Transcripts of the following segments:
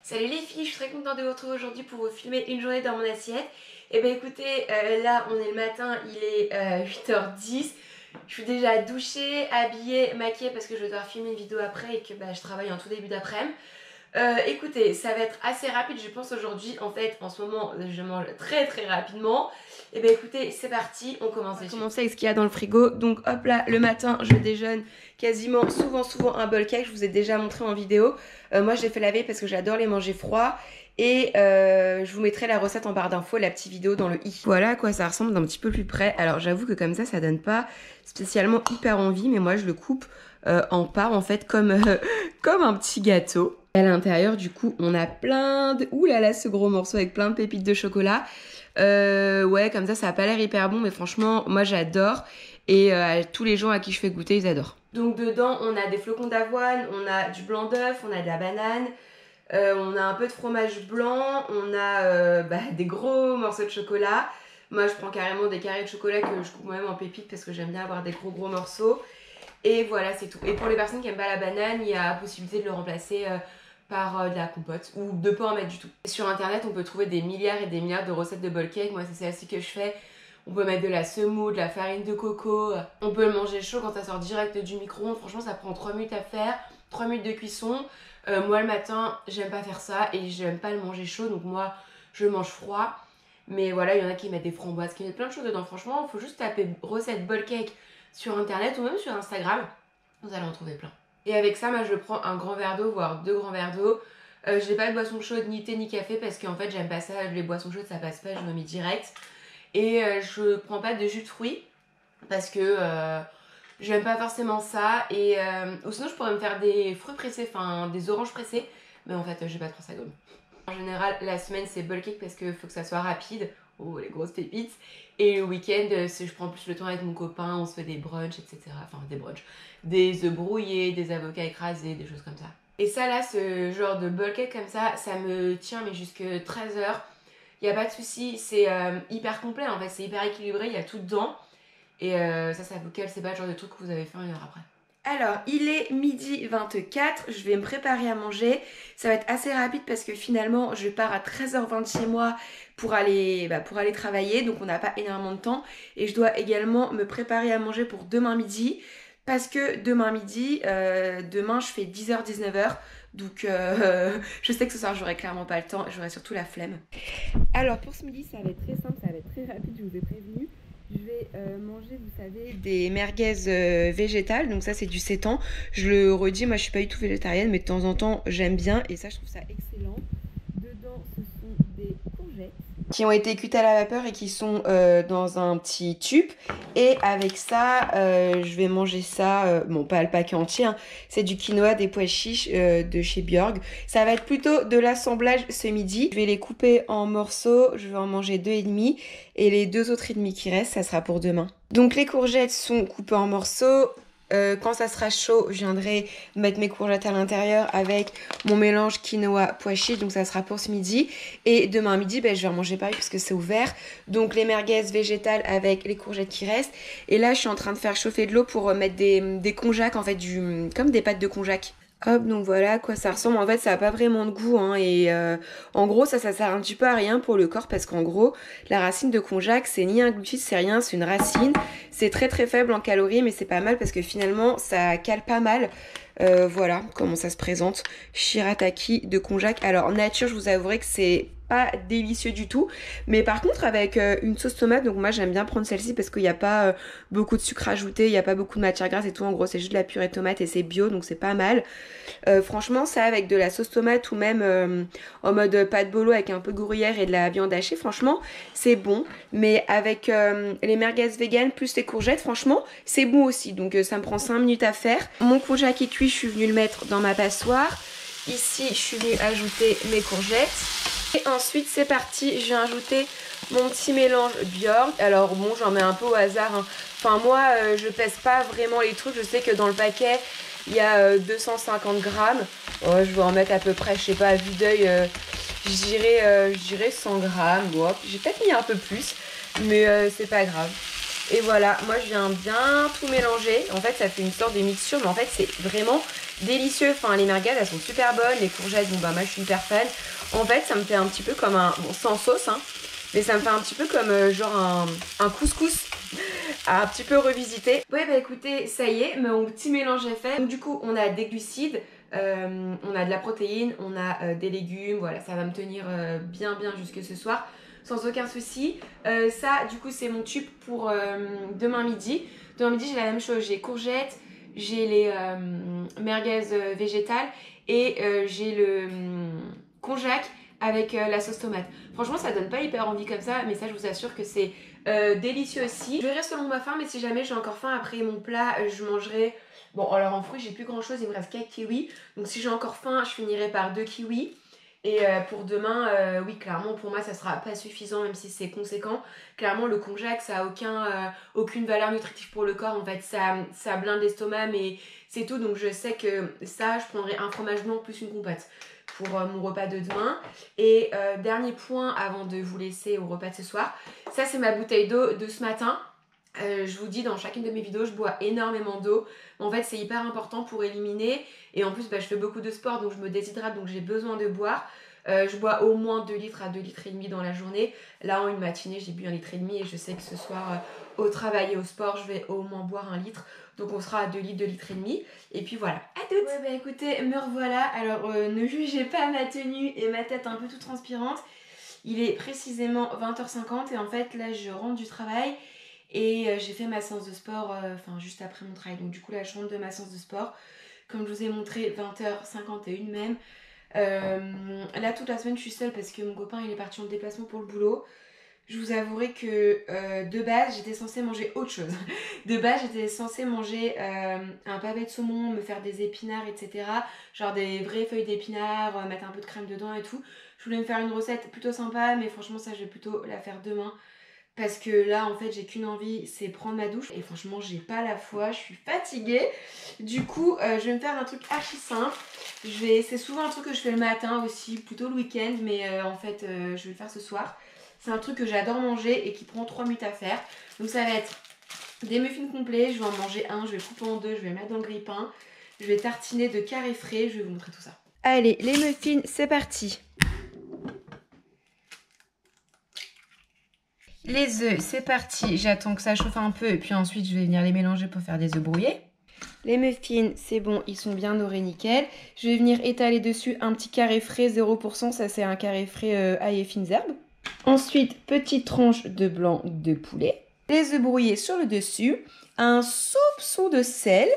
Salut les filles, je suis très contente de vous retrouver aujourd'hui pour vous filmer une journée dans mon assiette. Et ben écoutez, là on est le matin, il est 8h10. Je suis déjà douchée, habillée, maquillée parce que je vais devoir filmer une vidéo après et que je travaille en tout début d'après-midi. Écoutez, ça va être assez rapide je pense aujourd'hui. En fait, en ce moment, je mange très rapidement. Et ben écoutez, c'est parti, on commence. On va commencer avec ce qu'il y a dans le frigo. Donc hop là, le matin, je déjeune quasiment souvent un bol cake. Je vous ai déjà montré en vidéo. Moi, je l'ai fait laver parce que j'adore les manger froids. Et je vous mettrai la recette en barre d'infos, la petite vidéo dans le i. Voilà à quoi ça ressemble d'un petit peu plus près. Alors j'avoue que comme ça donne pas spécialement hyper envie. Mais moi, je le coupe en parts en fait comme un petit gâteau. À l'intérieur, du coup, on a plein de... Ouh là là, ce gros morceau avec plein de pépites de chocolat. Ouais, comme ça a pas l'air hyper bon, mais franchement, moi j'adore. Et tous les gens à qui je fais goûter, ils adorent. Donc dedans, on a des flocons d'avoine, on a du blanc d'œuf, on a de la banane, on a un peu de fromage blanc, on a des gros morceaux de chocolat. Moi, je prends carrément des carrés de chocolat que je coupe moi-même en pépites parce que j'aime bien avoir des gros morceaux. Et voilà, c'est tout. Et pour les personnes qui n'aiment pas la banane, il y a possibilité de le remplacer par de la compote ou de pas en mettre du tout. Sur internet, on peut trouver des milliards et des milliards de recettes de bol cake. Moi, c'est celle-ci que je fais. On peut mettre de la semoule, de la farine de coco. On peut le manger chaud quand ça sort direct du micro-ondes. Franchement, ça prend 3 minutes à faire, 3 minutes de cuisson. Moi, le matin, j'aime pas faire ça et j'aime pas le manger chaud. Donc moi, je le mange froid. Mais voilà, il y en a qui mettent des framboises, qui mettent plein de choses dedans. Franchement, il faut juste taper recette bol cake sur internet ou même sur Instagram. Vous allez en trouver plein. Et avec ça, moi je prends un grand verre d'eau, voire 2 grands verres d'eau. Je n'ai pas de boisson chaude, ni thé, ni café parce qu'en fait j'aime pas ça. Les boissons chaudes ça passe pas, je me mets direct. Et je prends pas de jus de fruits parce que j'aime pas forcément ça. Et ou sinon je pourrais me faire des fruits pressés, enfin des oranges pressées. Mais en fait j'ai pas trop ça gomme. En général la semaine c'est bol cake parce qu'il faut que ça soit rapide. Oh les grosses pépites. Et le week-end, je prends plus le temps avec mon copain, on se fait des brunchs, etc. Enfin des brunchs. Des œufs brouillés, des avocats écrasés, des choses comme ça. Et ça là, ce genre de bol cake comme ça me tient mais jusque 13h. Il n'y a pas de souci, c'est hyper complet en fait, c'est hyper équilibré, il y a tout dedans. Et ça vous cale, c'est pas le genre de truc que vous avez fait 1 heure après. Alors, il est midi 24, je vais me préparer à manger. Ça va être assez rapide parce que finalement, je pars à 13h20 chez moi pour aller travailler. Donc, on n'a pas énormément de temps. Et je dois également me préparer à manger pour demain midi. Parce que demain midi, demain, je fais 10h-19h. Donc, je sais que ce soir, j'aurai clairement pas le temps. J'aurai surtout la flemme. Alors, pour ce midi, ça va être très simple, ça va être très rapide, je vous ai prévenu. Je vais manger, vous savez, des merguez végétales. Donc ça, c'est du sétan. Je le redis, moi, je suis pas du tout végétarienne, mais de temps en temps, j'aime bien. Et ça, je trouve ça excellent. Dedans, ce sont des courgettes qui ont été cuites à la vapeur et qui sont dans un petit tube. Et avec ça, je vais manger ça, bon pas le paquet entier, hein. C'est du quinoa, des pois chiches de chez Björg. Ça va être plutôt de l'assemblage ce midi. Je vais les couper en morceaux, je vais en manger 2,5 et les 2 autres et demi qui restent, ça sera pour demain. Donc les courgettes sont coupées en morceaux. Quand ça sera chaud, je viendrai mettre mes courgettes à l'intérieur avec mon mélange quinoa pois chiches. Donc ça sera pour ce midi. Et demain midi, je vais en manger pareil puisque c'est ouvert. Donc les merguez végétales avec les courgettes qui restent. Et là, je suis en train de faire chauffer de l'eau pour mettre des konjac, en fait, comme des pâtes de konjac. Hop, donc voilà à quoi ça ressemble. En fait, ça n'a pas vraiment de goût, hein, et en gros, ça sert un petit peu à rien pour le corps parce qu'en gros, la racine de konjac, c'est ni un glucide, c'est rien, c'est une racine. C'est très faible en calories, mais c'est pas mal parce que finalement, ça cale pas mal. Voilà comment ça se présente. Shirataki de konjac. Alors, nature, je vous avouerai que c'est pas délicieux du tout, mais par contre avec une sauce tomate, donc moi j'aime bien prendre celle-ci parce qu'il n'y a pas beaucoup de sucre ajouté, il n'y a pas beaucoup de matière grasse et tout, en gros c'est juste de la purée de tomate et c'est bio, donc c'est pas mal. Franchement ça avec de la sauce tomate ou même en mode pâte bolo avec un peu de gruyère et de la viande hachée, franchement c'est bon, mais avec les merguez vegan plus les courgettes, franchement c'est bon aussi, donc ça me prend 5 minutes à faire. Mon konjac est cuit, je suis venue le mettre dans ma passoire. Ici je suis venue ajouter mes courgettes. Et ensuite c'est parti, je vais ajouter mon petit mélange Björg. Alors bon, j'en mets un peu au hasard, hein. Enfin moi je pèse pas vraiment les trucs. Je sais que dans le paquet il y a 250 grammes. Je vais en mettre à peu près, je sais pas, à vue d'œil, je dirais 100 grammes. Bon, j'ai peut-être mis un peu plus, mais c'est pas grave. Et voilà, moi je viens bien tout mélanger. En fait ça fait une sorte de mixture, mais en fait c'est vraiment délicieux. Enfin, les merguez, elles sont super bonnes. Les courgettes, bon bah moi je suis hyper fan. En fait, ça me fait un petit peu comme un... Bon, sans sauce, hein. Mais ça me fait un petit peu comme genre un couscous à un petit peu revisiter. Ouais bah écoutez, ça y est, mon petit mélange est fait. Donc du coup, on a des glucides, on a de la protéine, on a des légumes. Voilà, ça va me tenir bien jusque ce soir. Sans aucun souci. Ça, du coup, c'est mon tube pour demain midi. Demain midi, j'ai la même chose. J'ai courgettes, j'ai les merguez végétales et j'ai le konjac avec la sauce tomate. Franchement, ça donne pas hyper envie comme ça, mais ça, je vous assure que c'est délicieux aussi. Je verrai selon ma faim, mais si jamais j'ai encore faim après mon plat, je mangerai... Bon, alors en fruits, j'ai plus grand chose, il me reste 4 kiwis. Donc si j'ai encore faim, je finirai par 2 kiwis. Et pour demain, oui, clairement, pour moi, ça sera pas suffisant, même si c'est conséquent. Clairement, le konjac, ça a aucune valeur nutritive pour le corps. En fait, ça blinde l'estomac, mais c'est tout. Donc, je sais que ça, je prendrai un fromage blanc plus une compote pour mon repas de demain. Et dernier point, avant de vous laisser au repas de ce soir, ça, c'est ma bouteille d'eau de ce matin. Je vous dis, dans chacune de mes vidéos, je bois énormément d'eau. En fait, c'est hyper important pour éliminer. Et en plus, bah, je fais beaucoup de sport, donc je me déshydrate, donc j'ai besoin de boire. Je bois au moins 2 litres à 2 litres et demi dans la journée. Là, en une matinée, j'ai bu 1 litre et demi. Et je sais que ce soir, au travail et au sport, je vais au moins boire 1 litre. Donc on sera à 2 litres, 2 litres et demi. Et puis voilà, à toutes. Ouais, bah écoutez, me revoilà. Alors, ne jugez pas ma tenue et ma tête un peu toute transpirante. Il est précisément 20h50 et en fait, là, je rentre du travail. Et j'ai fait ma séance de sport juste après mon travail. Donc du coup là je rentre de ma séance de sport. Comme je vous ai montré, 20h51 même. Là toute la semaine je suis seule parce que mon copain il est parti en déplacement pour le boulot. Je vous avouerai que de base j'étais censée manger autre chose. De base j'étais censée manger un pavé de saumon, me faire des épinards, etc. Genre des vraies feuilles d'épinards, mettre un peu de crème dedans et tout. Je voulais me faire une recette plutôt sympa, mais franchement ça je vais plutôt la faire demain. Parce que là, en fait, j'ai qu'une envie, c'est prendre ma douche. Et franchement, j'ai pas la foi, je suis fatiguée. Du coup, je vais me faire un truc archi simple. C'est souvent un truc que je fais le matin aussi, plutôt le week-end. Mais en fait, je vais le faire ce soir. C'est un truc que j'adore manger et qui prend 3 minutes à faire. Donc ça va être des muffins complets. Je vais en manger un, je vais le couper en deux, je vais le mettre dans le grille-pain. Je vais tartiner de carré frais, je vais vous montrer tout ça. Allez, les muffins, c'est parti. Les œufs, c'est parti. J'attends que ça chauffe un peu et puis ensuite je vais venir les mélanger pour faire des œufs brouillés. Les muffins, c'est bon, ils sont bien dorés, nickel. Je vais venir étaler dessus un petit carré frais 0%. Ça, c'est un carré frais ail et fines herbes. Ensuite, petite tranche de blanc de poulet. Les œufs brouillés sur le dessus. Un soupçon de sel.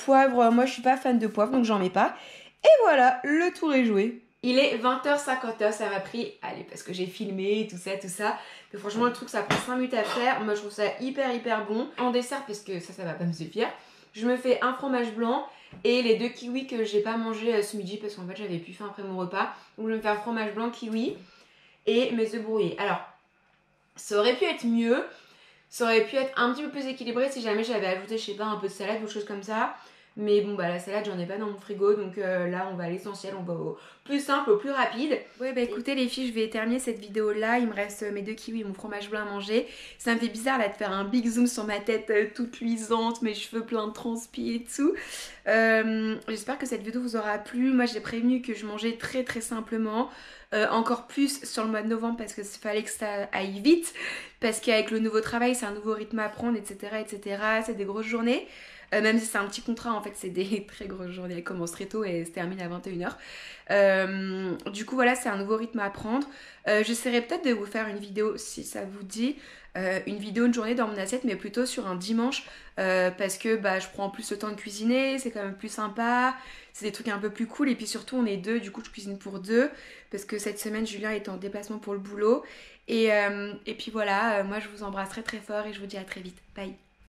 Poivre, moi je suis pas fan de poivre donc j'en mets pas. Et voilà, le tour est joué. Il est 20h59, ça m'a pris, allez, parce que j'ai filmé, tout ça. Mais franchement, le truc, ça prend 5 minutes à faire. Moi, je trouve ça hyper bon. En dessert, parce que ça va pas me suffire, je me fais un fromage blanc et les 2 kiwis que j'ai pas mangé ce midi parce qu'en fait, j'avais plus faim après mon repas. Donc, je vais me faire fromage blanc, kiwi et mes œufs brouillés. Alors, ça aurait pu être mieux. Ça aurait pu être un petit peu plus équilibré si jamais j'avais ajouté, je sais pas, un peu de salade ou chose comme ça. Mais bon bah la salade j'en ai pas dans mon frigo donc là on va à l'essentiel, on va au plus simple, au plus rapide. Ouais bah écoutez les filles, je vais terminer cette vidéo là, il me reste mes 2 kiwis et mon fromage blanc à manger. Ça me fait bizarre là de faire un big zoom sur ma tête toute luisante, mes cheveux pleins de transpi et tout. J'espère que cette vidéo vous aura plu. Moi j'ai prévenu que je mangeais très simplement. Encore plus sur le mois de novembre parce qu'il fallait que ça aille vite. Parce qu'avec le nouveau travail c'est un nouveau rythme à prendre, etc. C'est des grosses journées. Même si c'est un petit contrat, en fait, c'est des très grosses journées. Elles commencent très tôt et se terminent à 21h. Du coup, voilà, c'est un nouveau rythme à prendre. J'essaierai peut-être de vous faire une vidéo, si ça vous dit, une vidéo, une journée dans mon assiette, mais plutôt sur un dimanche. Parce que bah, je prends plus le temps de cuisiner, c'est quand même plus sympa. C'est des trucs un peu plus cool. Et puis surtout, on est deux, du coup, je cuisine pour deux. Parce que cette semaine, Julien est en déplacement pour le boulot. Et puis voilà, moi, je vous embrasse très fort et je vous dis à très vite. Bye!